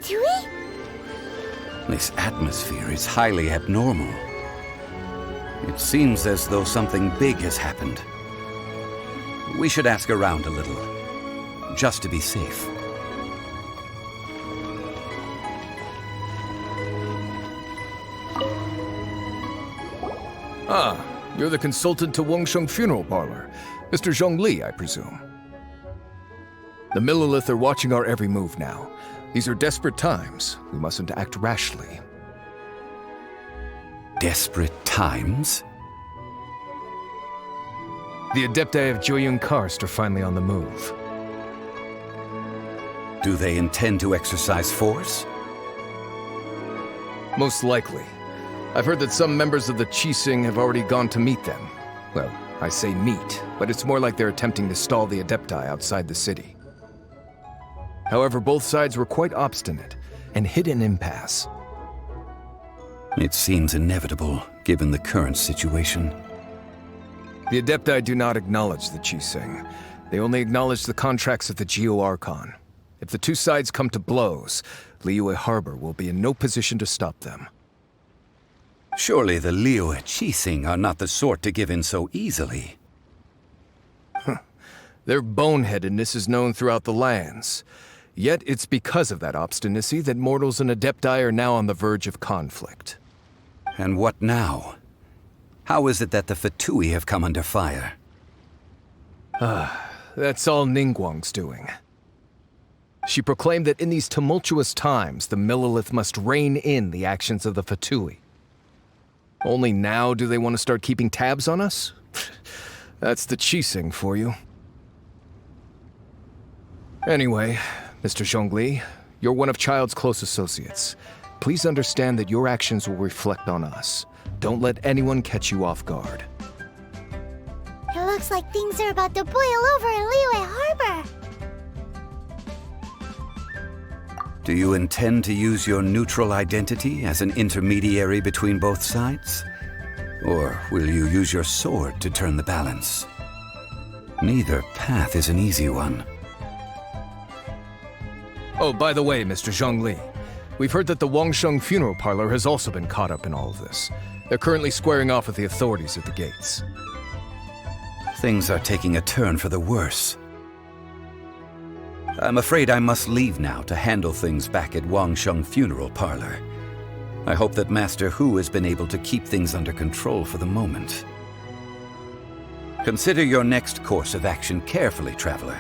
Fatui? This atmosphere is highly abnormal. It seems as though something big has happened. We should ask around a little, just to be safe. Ah, you're the consultant to Wangsheng Funeral Parlor. Mr. Zhongli, I presume. The Millilith are watching our every move now. These are desperate times. We mustn't act rashly. Desperate times? The Adepti of Joyun Karst are finally on the move. Do they intend to exercise force? Most likely. I've heard that some members of the Qixing have already gone to meet them. Well, I say meet, but it's more like they're attempting to stall the Adepti outside the city. However, both sides were quite obstinate and hit an impasse. It seems inevitable, given the current situation. The Adepti do not acknowledge the Qixing. They only acknowledge the contracts of the Geo-Archon. If the two sides come to blows, Liyue Harbor will be in no position to stop them. Surely the Liyue Qixing are not the sort to give in so easily. Their boneheadedness is known throughout the lands. Yet it's because of that obstinacy that mortals and Adepti are now on the verge of conflict. And what now? How is it that the Fatui have come under fire? That's all Ningguang's doing. She proclaimed that in these tumultuous times, the Millilith must rein in the actions of the Fatui. Only now do they want to start keeping tabs on us? That's the Qixing for you. Anyway, Mr. Zhongli, you're one of Child's close associates. Please understand that your actions will reflect on us. Don't let anyone catch you off guard. It looks like things are about to boil over in Liyue Harbor. Do you intend to use your neutral identity as an intermediary between both sides? Or will you use your sword to turn the balance? Neither path is an easy one. Oh, by the way, Mr. Zhongli, we've heard that the Wangsheng Funeral Parlor has also been caught up in all of this. They're currently squaring off with the authorities at the gates. Things are taking a turn for the worse. I'm afraid I must leave now to handle things back at Wangsheng Funeral Parlor. I hope that Master Hu has been able to keep things under control for the moment. Consider your next course of action carefully, Traveler.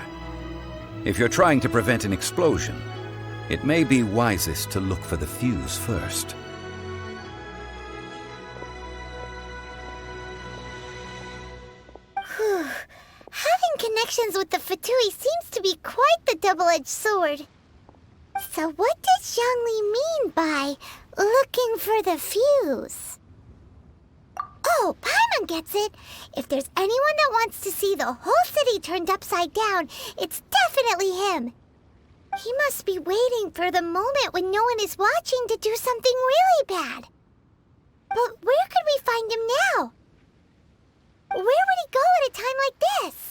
If you're trying to prevent an explosion, it may be wisest to look for the fuse first. Whew. Having connections with the Fatui seems to be quite the double-edged sword. So what does Zhongli mean by looking for the fuse? Oh, Paimon gets it. If there's anyone that wants to see the whole city turned upside down, it's definitely him. He must be waiting for the moment when no one is watching to do something really bad. But where could we find him now? Where would he go at a time like this?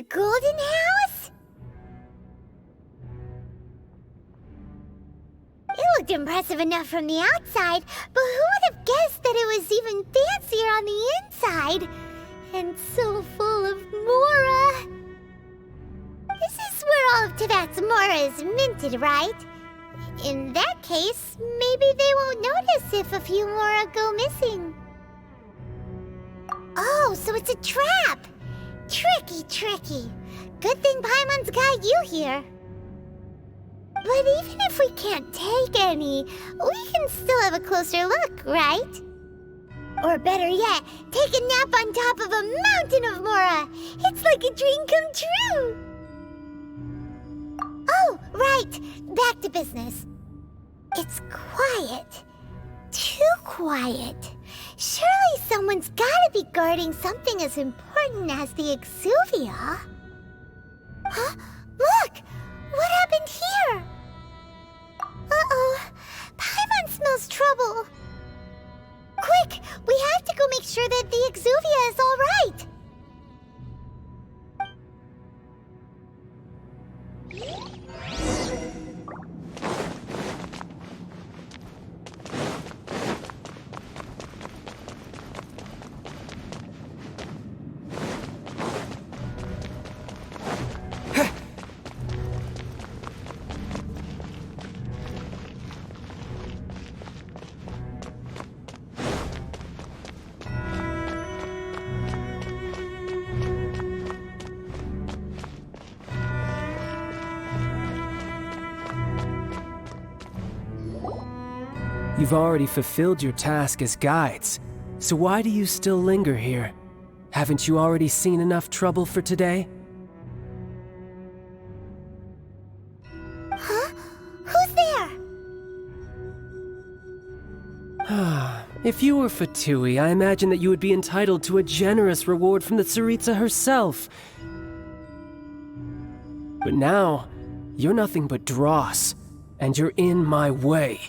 the Golden House? It looked impressive enough from the outside, but who would have guessed that it was even fancier on the inside? And so full of Mora. This is where all of Teyvat's Mora is minted, right? In that case, maybe they won't notice if a few Mora go missing. Oh, so it's a trap! Tricky, tricky. Good thing Paimon's got you here. But even if we can't take any, we can still have a closer look, right? Or better yet, take a nap on top of a mountain of Mora. It's like a dream come true. Oh, right. Back to business. It's quiet. Too quiet. Surely someone's gotta be guarding something as important as the Exuvia. Huh? Look! What happened here? Uh-oh. Paimon smells trouble. Quick! We have to go make sure that the Exuvia is all right. You've already fulfilled your task as guides, so why do you still linger here? Haven't you already seen enough trouble for today? Huh? Who's there? If you were Fatui, I imagine that you would be entitled to a generous reward from the Tsaritsa herself. But now, you're nothing but dross, and you're in my way.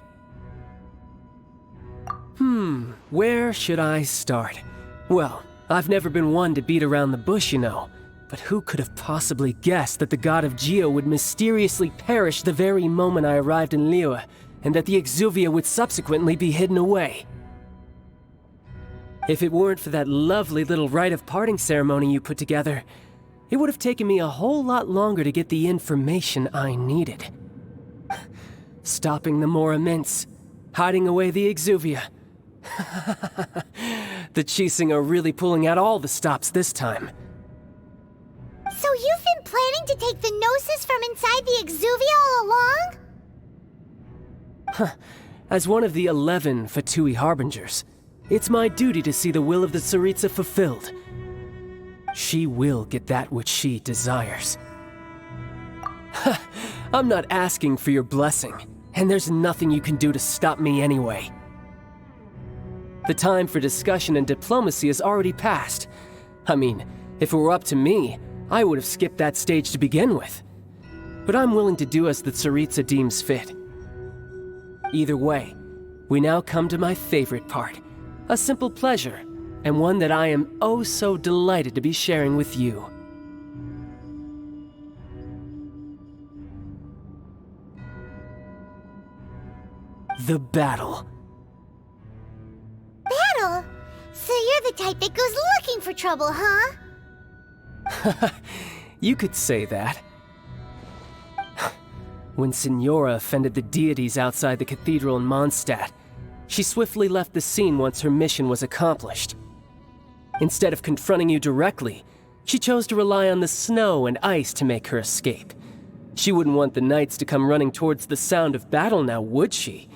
Where should I start? Well, I've never been one to beat around the bush, you know. But who could have possibly guessed that the god of Geo would mysteriously perish the very moment I arrived in Liyue, and that the Exuvia would subsequently be hidden away? If it weren't for that lovely little rite of parting ceremony you put together, it would have taken me a whole lot longer to get the information I needed. Stopping the Mora mints, hiding away the Exuvia. The Chising are really pulling out all the stops this time. So you've been planning to take the Gnosis from inside the Exuvia all along? As one of the 11 Fatui Harbingers, it's my duty to see the will of the Tsaritsa fulfilled. She will get that which she desires. I'm not asking for your blessing, and there's nothing you can do to stop me anyway. The time for discussion and diplomacy has already passed. I mean, if it were up to me, I would have skipped that stage to begin with. But I'm willing to do as the Tsaritsa deems fit. Either way, we now come to my favorite part. A simple pleasure, and one that I am oh so delighted to be sharing with you. The battle. Battle? So you're the type that goes looking for trouble, huh? You could say that. When Signora offended the deities outside the cathedral in Mondstadt, she swiftly left the scene once her mission was accomplished. Instead of confronting you directly, she chose to rely on the snow and ice to make her escape. She wouldn't want the knights to come running towards the sound of battle now, would she?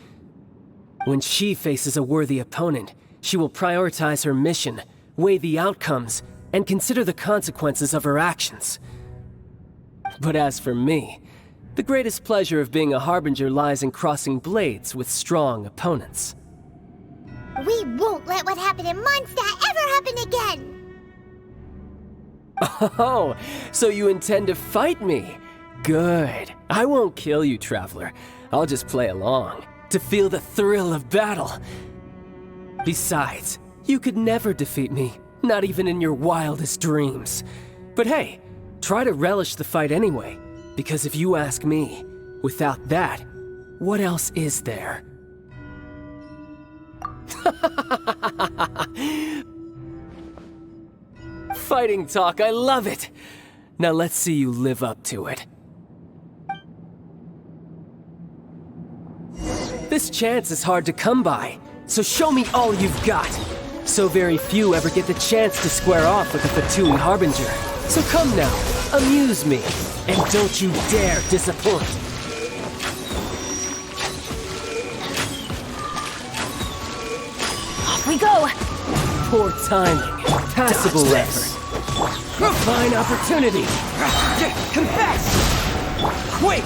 When she faces a worthy opponent, she will prioritize her mission, weigh the outcomes, and consider the consequences of her actions. But as for me, the greatest pleasure of being a Harbinger lies in crossing blades with strong opponents. We won't let what happened in Mondstadt ever happen again! Oh, so you intend to fight me? Good. I won't kill you, Traveler. I'll just play along, to feel the thrill of battle. Besides, you could never defeat me, not even in your wildest dreams. But hey, try to relish the fight anyway, because if you ask me, without that, what else is there? Fighting talk, I love it! Now let's see you live up to it. This chance is hard to come by, so show me all you've got. So very few ever get the chance to square off with the Fatui Harbinger. So come now, amuse me, and don't you dare disappoint. Off we go! Poor timing, passable effort. A fine opportunity. Confess! Quick!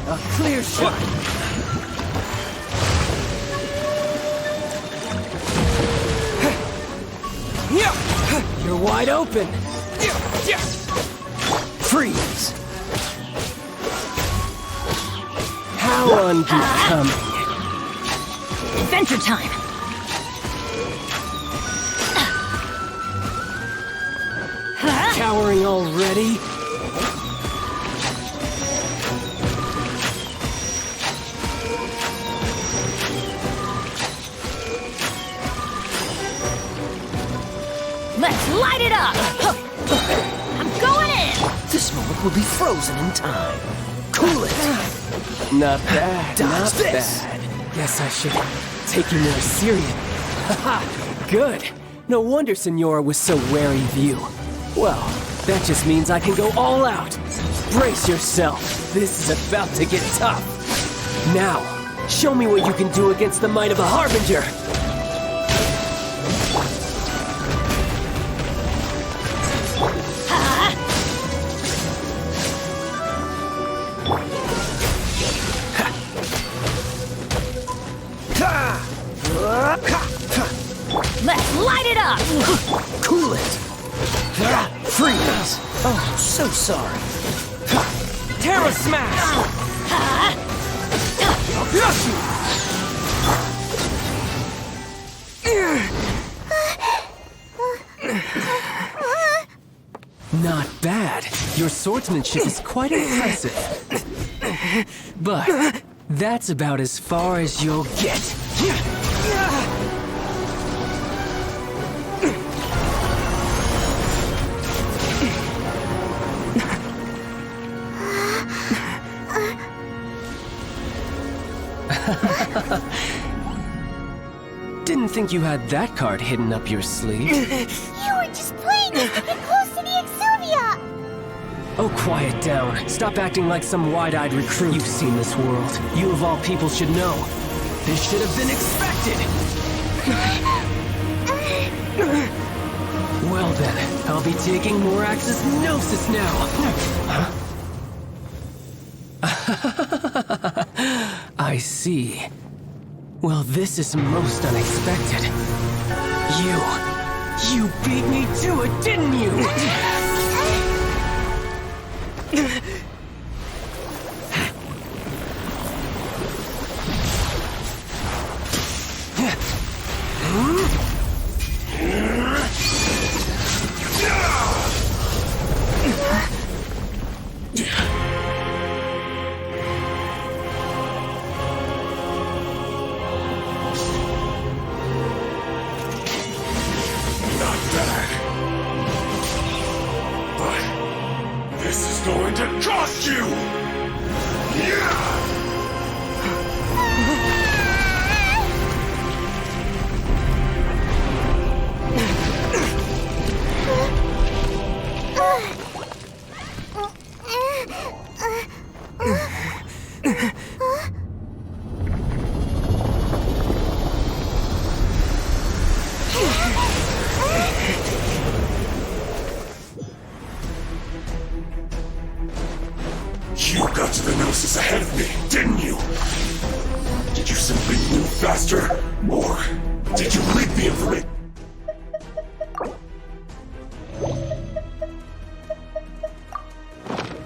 A clear shot. You're wide open. Freeze. How unbecoming. Adventure time! Cowering already? Let's light it up! I'm going in! This moment will be frozen in time. Cool it! Not bad, Dodge not this. bad. Guess I should take you more serious. Haha, good. No wonder Senora was so wary of you. Well, that just means I can go all out. Brace yourself. This is about to get tough. Now, show me what you can do against the might of a Harbinger. Let's light it up! Cool it! Freeze! Oh, so sorry. Terra Smash! Not bad. Your swordsmanship is quite impressive. But that's about as far as you'll get. Didn't think you had that card hidden up your sleeve. You were just playing us to get close to the Exuvia! Oh, quiet down. Stop acting like some wide-eyed recruit. You've seen this world. You of all people should know. This should have been expected! Well then, I'll be taking Morax's Gnosis now. Huh? I see. Well, this is most unexpected. You beat me to it, didn't you? This is going to cost you! You got to the Gnosis ahead of me, didn't you? Did you simply move faster? Or did you leak the information?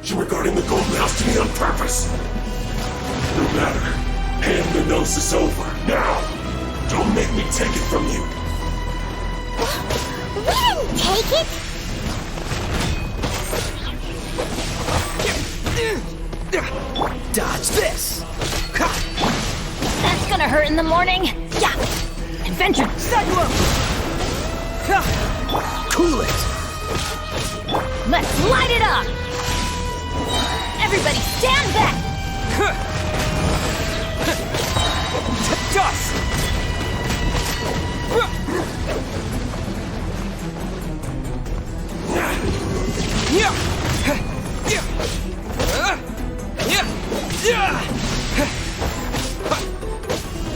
You were guarding the Golden House to me on purpose. No matter. Hand the Gnosis over, now! Don't make me take it from you! We didn't take it! Dodge this! That's gonna hurt in the morning. Yeah. Adventure. Cool it! Let's light it up. Everybody stand back. Dust!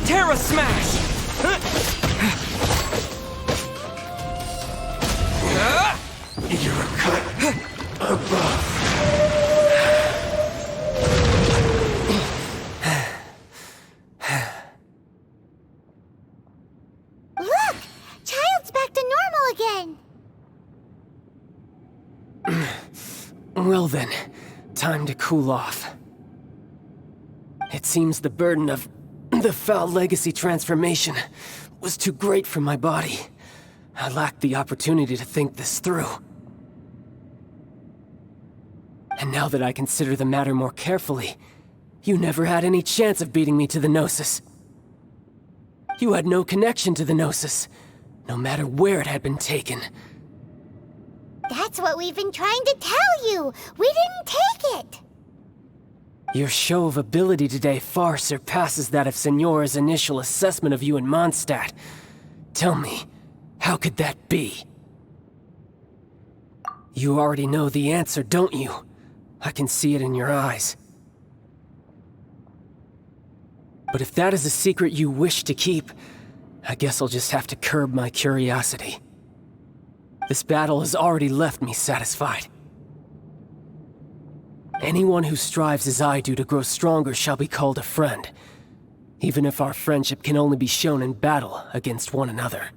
Terra Smash! You're a cut above. Look! Child's back to normal again! Well then, time to cool off. It seems the burden of the foul legacy transformation was too great for my body. I lacked the opportunity to think this through. And now that I consider the matter more carefully, you never had any chance of beating me to the Gnosis. You had no connection to the Gnosis, no matter where it had been taken. That's what we've been trying to tell you! We didn't take it! Your show of ability today far surpasses that of Signora's initial assessment of you in Mondstadt. Tell me, how could that be? You already know the answer, don't you? I can see it in your eyes. But if that is a secret you wish to keep, I guess I'll just have to curb my curiosity. This battle has already left me satisfied. Anyone who strives as I do to grow stronger shall be called a friend, even if our friendship can only be shown in battle against one another.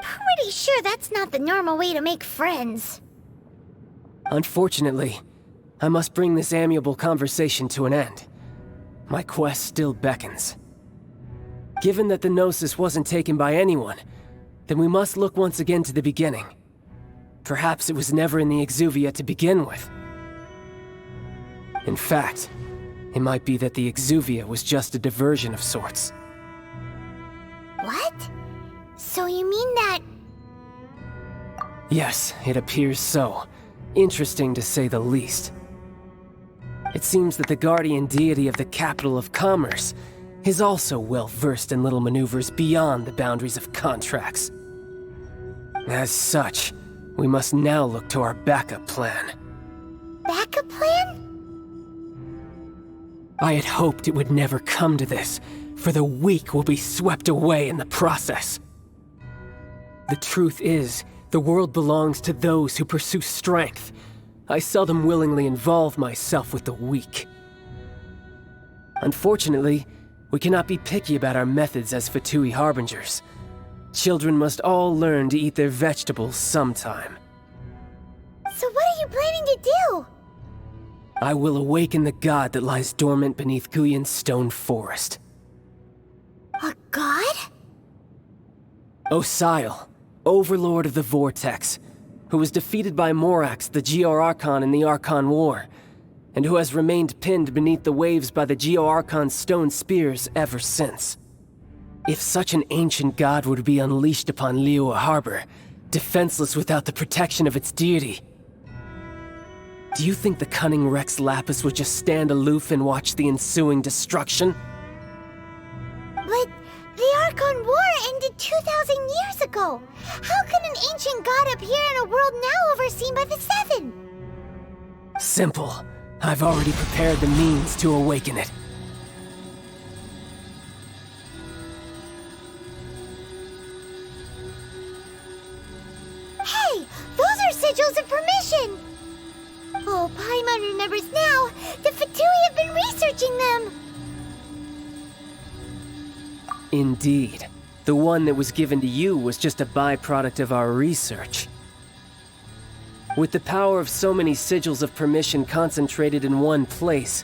Pretty sure that's not the normal way to make friends. Unfortunately, I must bring this amiable conversation to an end. My quest still beckons. Given that the Gnosis wasn't taken by anyone, then we must look once again to the beginning. Perhaps it was never in the Exuvia to begin with. In fact, it might be that the Exuvia was just a diversion of sorts. What? So you mean that... Yes, it appears so. Interesting to say the least. It seems that the guardian deity of the capital of commerce is also well versed in little maneuvers beyond the boundaries of contracts. As such, we must now look to our backup plan. backup plan? I had hoped it would never come to this, for the weak will be swept away in the process. The truth is, the world belongs to those who pursue strength. I seldom willingly involve myself with the weak. Unfortunately, we cannot be picky about our methods as Fatui Harbingers. Children must all learn to eat their vegetables sometime. So what are you planning to do? I will awaken the god that lies dormant beneath Guyon's stone forest. A god? Osile, overlord of the Vortex, who was defeated by Morax, the Geo-Archon in the Archon War, and who has remained pinned beneath the waves by the Geo-Archon's stone spears ever since. If such an ancient god were to be unleashed upon Liyue Harbor, defenseless without the protection of its deity, do you think the cunning Rex Lapis would just stand aloof and watch the ensuing destruction? But the Archon War ended 2,000 years ago. How can an ancient god appear in a world now overseen by the Seven? Simple. I've already prepared the means to awaken it. Hey, those are sigils of permission! Oh, Paimon remembers now. The Fatui have been researching them. Indeed. The one that was given to you was just a byproduct of our research. With the power of so many sigils of permission concentrated in one place,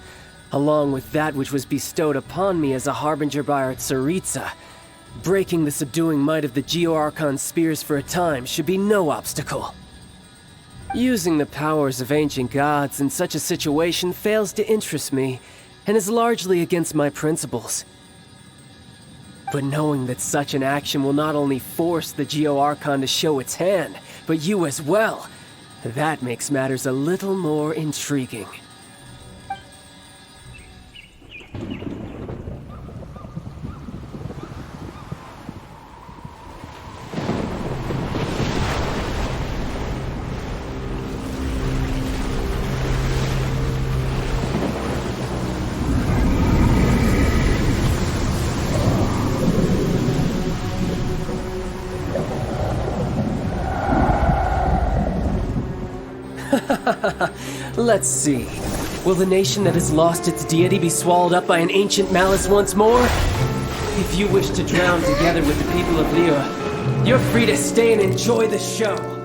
along with that which was bestowed upon me as a harbinger by our Tsaritsa, Breaking the subduing might of the Geo-Archon spears for a time should be no obstacle. Using the powers of ancient gods in such a situation fails to interest me, and is largely against my principles. But knowing that such an action will not only force the Geo-Archon to show its hand, but you as well, that makes matters a little more intriguing. Let's see. Will the nation that has lost its deity be swallowed up by an ancient malice once more? If you wish to drown together with the people of Liyue, you're free to stay and enjoy the show.